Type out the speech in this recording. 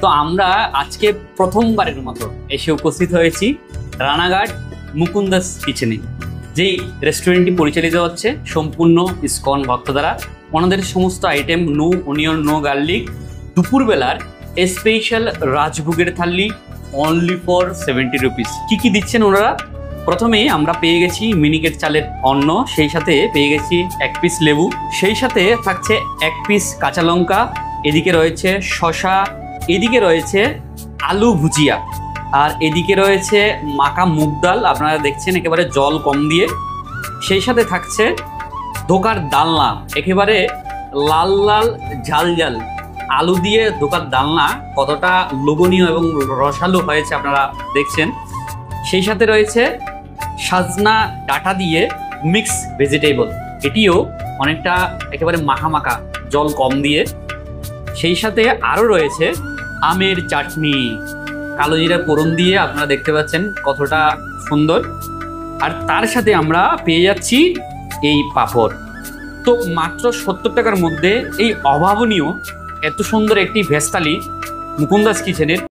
তো আমরা আজকে প্রথমবারের মতো এসে উপস্থিত হয়েছি রানাঘাট মুকুন্দাস কিচেনে, যেই রেস্টুরেন্টটি পরিচালিত হচ্ছে সম্পূর্ণ ইসকন ভক্ত দ্বারা। ওনাদের সমস্ত item no onion, no garlic, দুপুরবেলার স্পেশাল রাজভোগের থালি অনলি ফর 70 রুপিস। কি দিচ্ছেন ওনারা? প্রথমে আমরা পেয়ে গেছি মিনিকেট চালের অন্ন, সেই সাথে পেয়ে গেছি 1 পিস লেবু, সেই সাথে থাকছে 1 পিস কাঁচা লঙ্কা, এদিকে রয়েছে শসা, এদিকে রয়েছে আলু ভুজিয়া, আর এদিকে রয়েছে মাখা মুগ ডাল, আপনারা দেখছেন একেবারে জল কম দিয়ে। সেই সাথে থাকছে ধোকার ডালনা, একেবারে লাল লাল ঝাল ঝাল আলু দিয়ে ধোকার ডালনা কতটা লোভনীয় এবং রসালো হয়েছে আপনারা দেখছেন। সেই সাথে রয়েছে সাজনা ডাঁটা দিয়ে মিক্স ভেজিটেবল, এটিও অনেকটা একেবারে মাখা মাখা জল কম দিয়ে। সেই সাথে আরও রয়েছে আমের চাটনি, কালো জিরা ফোড়ন দিয়ে, আপনারা দেখতে পাচ্ছেন কতটা সুন্দর। আর তার সাথে আমরা পেয়ে যাচ্ছি এই পাঁপড়। তো মাত্র 70 টাকার মধ্যে এই অভাবনীয় এত সুন্দর একটি ভেজ থালি মুকুন্দাস কিচেনের